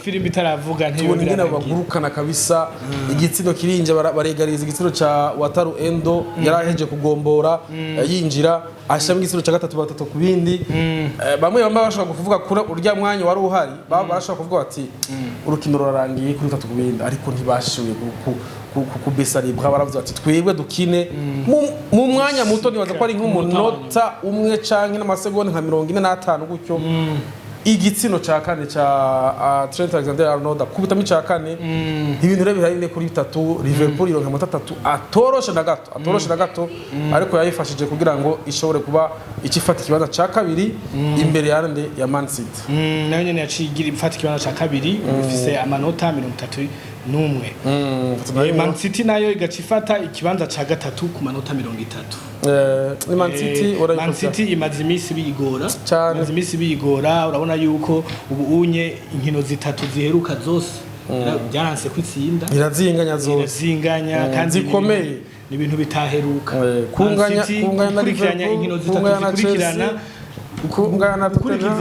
film itaravuga ntiyo ngene bagurukana kabisa igitsindo kirinje baregariza igitsindo ca Wataru Endo yaraheje kugombora yinjira ashami igitsindo ca gatatu ku bindi bamwe bashaka kuvuga kuri urya mwanya wari uhari bashaka kuvuga ati urukino rurarangiye kuri 3 ku bindi ariko ntibashiwe kubesa libra baravuze ati twebwe dukine mu mwanya muto nibaza ko ari nk'umunota umwe canke n'amasegonda nka 45 gutyo igitsino ca kane ca Trent Alexander-Arnold kubita mi ca kane ibintu rebe bihari kuri 3 Liverpool ironka amota 3 atoroshe na gato ariko yayifashije kugira ngo ishobore kuba ikifata ikibanza ca kabiri imbere yarande ya Man City nayo nyene yacigira ifata ikibanza ca kabiri ifise amanota 31 Man City nayo igacifata ikibanza ca gatatu ku manota 30 ni Man City imaze imisi biyigora urabona yuko ubu unye inkino zitatu ziheruka zose byaranse kwitsinda irazinganya kandi zikomeye ni ibintu bitaheruka kunganya na Liverpool inkino zitatu zikurikirana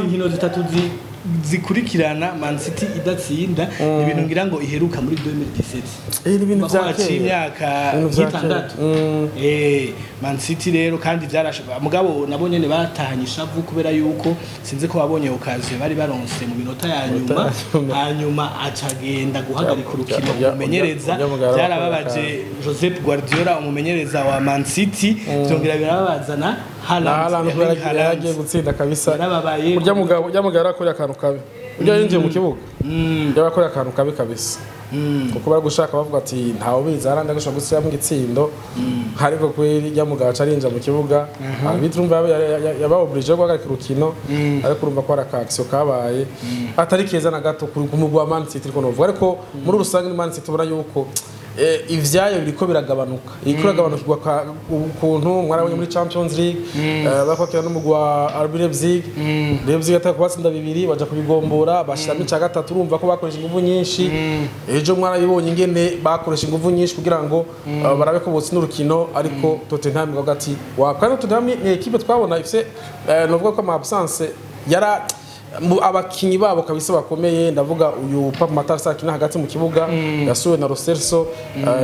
inkino zitatu zikurikirana Man City idatsinda ibintu ngira ngo iheruka muri 2017 ibintu byakeye imyaka 6 Man City rero kandi byarashaka mugabo nabonye ne batahanye ishavu kubera yuko sinze ko babonye okaziyo bari baronse mu minota ya nyuma hanyuma acagenda guhagarika urukino umumenyereza byarababaje Josep Guardiola umumenyereza wa Man City byongera birabazana Haaland yagiye gutsinda kabisa urya mugabo yarakora akantu kabi urya yinjiye mu kibuga yarakora akantu kabi kabisa kuko bari gushaka bavuga ati ntawo biza Haaland agashaka gusira mu gitsindo ariko kweri ya mugabo acarinja mu kibuga bitrumva yabaobrije guhagarika urukino ariko urumva ko ari akaksio kabaye atari keza na gato ku mugwa Man City ko novuga ariko muri rusange Man City ubona yuko ivyayo biriko biragabanuka iriko iragabanukirwa ukuntu mwarabonye muri Champions League bakwakira n'umugwi wa RB Leipzig ataka kubatsinda 2 baja kubigombora bashiramo ica gatatu urumva ko bakoresha inguvu nyinshi ejo mwarabibonye ingene bakoresha inguvu nyinshi kugira ngo barabe ko botsinda urukino ariko Tottenham gagati wakana Tottenham ni equipe twabona ifise novuga ko ama absence yara abakinyi babo kabisa bakomeye ndavuga uyu Papa Matarsa akina hagati mu kibuga yasuwe na Roselso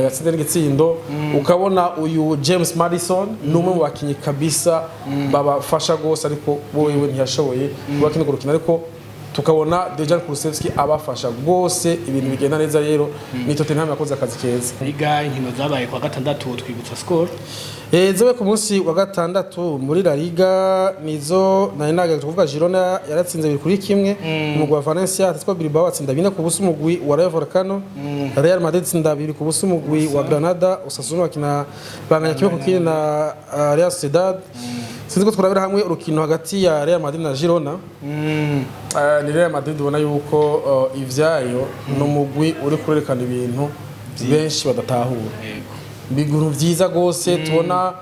yatsinze n'igitsindo ukabona uyu James Madison numwe mu bakinyi kabisa babafasha gose ariko wewe ntiyashoboye bakina kurukina ariko tukabona Dejan Kulusevski abafasha gose ibintu bigenda neza rero ni Tottenham yakoze akazi keza Liga inkino zabaye kwa gatandatu twibutsa score Zewe ku munsi wa gatandatu muri La Liga nizo nari kuvuga Girona yaratsinze 2-1 umugwi wa Valencia Atletico Bilbao atsinda 4-0 umugwi wa Rayo Vallecano Real Madrid atsinda 2-0 umugwi wa Granada Osasuna wakina banganya kimwe kukine na Real Sociedad sinzi ko twarabira hamwe urukino hagati ya Real Madrid na Girona ni Real Madrid ubona yuko ivyayo n'umugwi uri kurerekana ibintu benshi badatahura biguru vyiza gose tubona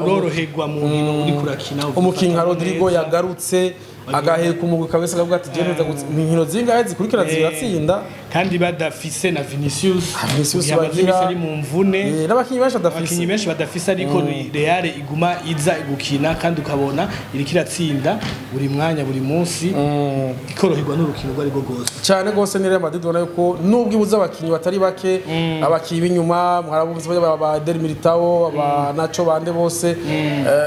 uroroherwa mu nkino uri kurakina umukinga Rodrigo yagarutse agaheka umugwi kabisa akavuga ati geneza inkino zingahe zikurikira ziratsinda kandi badafise na Vinicius bagira ari mu mvune n'abakinyi benshi badafise ariko Real iguma iza igukina kandi ukabona irikiratsinda buri mwanya buri munsi ikoroherwa n'urukino rwari rwo gose cyane gose ni Real Madrid ubona yuko nubwo ibuza abakinyi batari bake abakinyi b'inyuma mwarabuze ba Del Militao aba Nacho bande bose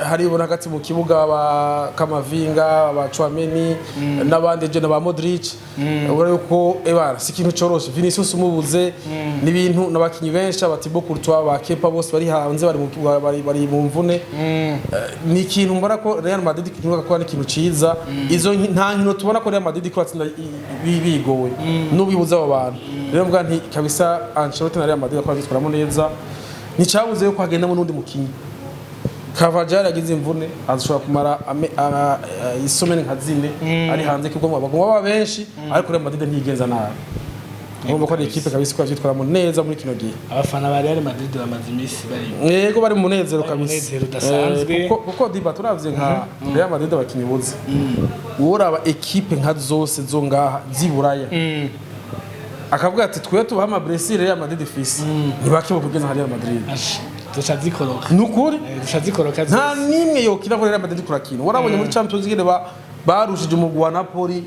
hari ubona hagati mu kibuga ba Kamavinga ba Chouameni n'abandi je na ba Modric ubona yuko ebara sikintu coroshe Vinicius umubuze n'ibintu n'abakinyi benshi abatibo Courtois ba Kepa bose bari hanze bari mu mvune ni ikintu mbona ko Real Madrid kinuka ko ari ikintu ciza izo nta nkino tubona ko Real Madrid ko atsinda bigowe n'ubibuza abo bantu rero mbwa nti kabisa Ancelotti na Real Madrid ko bitwaramo neza ni cyabuze yo kwagenda mu nundi mukinyi Kavajari yagize imvune azishobora kumara isomene nka zine ari hanze kibwo mu bagomba benshi ariko Real Madrid ntigenza nabi ngomba ko ari ikipe kabisa ko byitwaramo neza muri kino gihe abafana ba Real Madrid bamaze imisi bari yego bari mu munezero kabisa munezero dasanzwe kuko diba turavye nka Real Madrid abakinyi buze uraba ekipe nka zose zo ngaha ziburaya akavuga ati twe tubaha ama Brazil Real Madrid fisi ntibake kugeza nka Real Madrid dushazikoroka nukuri dushazikoroka nta nimwe yokina ko Real Madrid kurakina warabonye muri Champions League barushije umugwi wa Napoli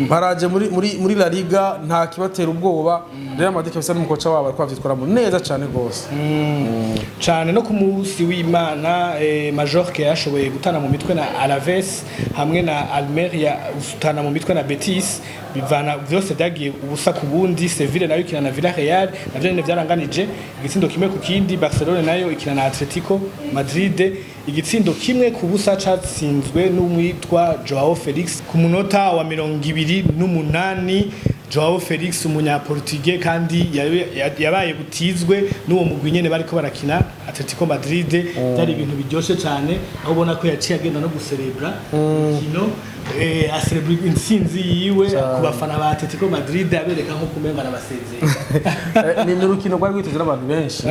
baraje muri La Liga nta kibatera ubwoba Real Madrid kabisa n'umukoca wabo ariko bavyitwaramo neza cyane gose cyane no ku munsi w'Imana Majorque yashoboye gutana mu mitwe na Alaves hamwe na Almeria gutana mu mitwe na Betis bivana byose byagiye ubusa ku bundi Sevilla nayo ikina na Villarreal navyo nyene byaranganije igitsindo kimwe ku kindi Barcelona nayo ikina na Atletico Madrid igitsindo kimwe ku busa catsinzwe n'umwitwa Joao Felix ku munota wa 28 Joao Felix umunyaportugais kandi yabaye butizwe n'uwo mugwi nyene bariko barakina Atletico Madrid byari ibintu biryoshe cyane aho ubona ko yaciye agenda no guserebra kino aserebra intsinzi yiwe ku bafana ba Atletico Madrid abereka nko kumenga arabasezeye ni n'urukino rwari rwitezwe n'abantu benshi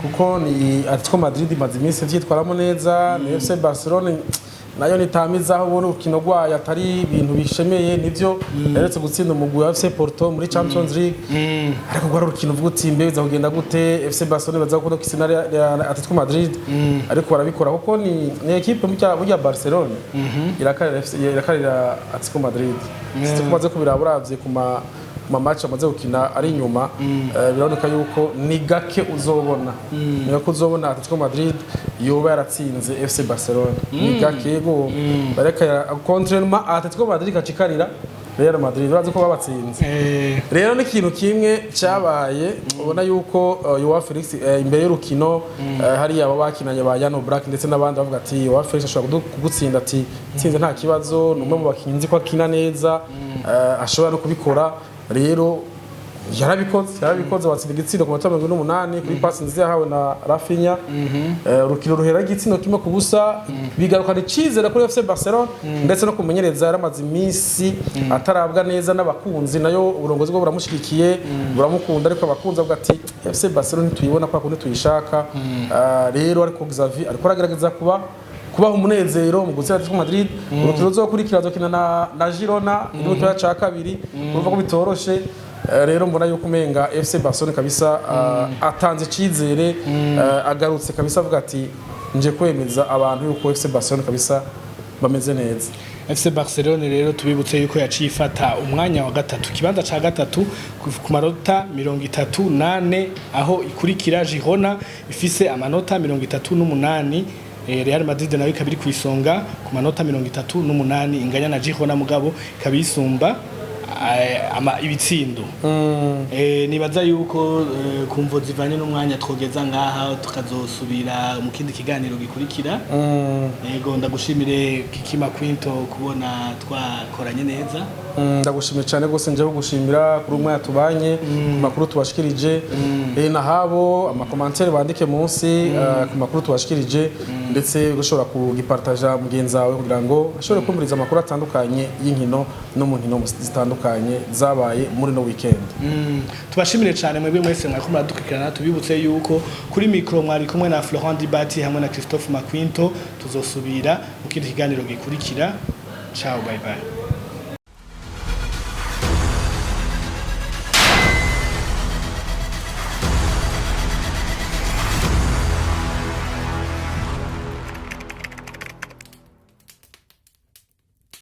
kuko ni Atletico Madrid maze iminsi vyitwaramo neza ni FC Barcelona nayo nitamiza aho ubona urukino rwayo atari ibintu bishemeye nivyo yaretse gutsinda umugwi wa FC Porto muri Champions League ariko gwara urukino vuga uti mbeza kugenda gute FC Barcelona baza gukunda kisina Atletico Madrid ariko barabikora kuko ni equipe burya Barcelona irakarira Atletico Madrid tumaze kubiraburavye kuma match amaze gukina ari inyuma biraboneka yuko ni gake uzobona niyo kuzobona Atletico Madrid yoba yaratsinze FC Barcelona ni gake yego bareka contrairement Atletico Madrid kacikarira Real Madrid barazi ko babatsinze rero ni ikintu kimwe cyabaye ubona yuko Joao Felix imbere y'urukino hari abo bakinanye ba Yano Black ndetse n'abandi bavuga ati Joao Felix ashobora kugutsinda ati tsinze nta kibazo numwe mu bakinyi ko akina neza ashobora no kubikora rero yarabikoze watsinda igitsindo ku matara 28 kuri pass nziza yahawe na Rafinha urukino ruhera igitsindo kimwe ku busa bigarukana icizere kuri FC Barcelona ndetse no kumenyereza yaramaze iminsi atarabwa neza n'abakunzi nayo uburongozi bwo buramushigikiye buramukunda ariko abakunzi avuga ati FC Barcelona ntituyibona kwa kundi tuyishaka rero ariko Xavi ariko aragerageza kubaha umunezero mu gutsinda Atletico Madrid urukino ruzokurikira azokina na Girona mu cya ca kabiri urumva ko bitoroshe rero mbona yuko umenga FC Barcelona kabisa atanze icizere agarutse kabisa avuga ati nje kwemeza abantu yuko FC Barcelona kabisa bameze neza. FC Barcelona rero tubibutse yuko yaciye ifata umwanya wa gatatu kibanza ca gatatu ku manota 38 aho ikurikira Girona ifise amanota 38 Real Madrid nayo ikabiri kwisonga ku manota 38 inganya na Girona mugabo kabisumba ibitsindo nibaza yuko kumvo zivanye n'umwanya twogeza ngaha tukazosubira mu kindi kiganiro gikurikira yego ndagushimire Kikima Quinto kubona twakoranye neza ndagushimiye cyane gose nje gushimira kuri umwe yatubanye makuru tubashikirije na habo amakomantere bandike munsi ku makuru tubashikirije ndetse gushobora kugipartager mugenza wawe kugira ngo ashobore kumuriza amakuru atandukanye y'inkino no mu nkino zitandukanye zabaye muri no weekend. Tubashimire cyane mwebwe mwese mwako muradukurikirana tubibutse yuko kuri micro mwari kumwe na Florent Dibati hamwe na Christophe Maquinto tuzosubira mu kindi kiganiro gikurikira. Ciao, bye bye.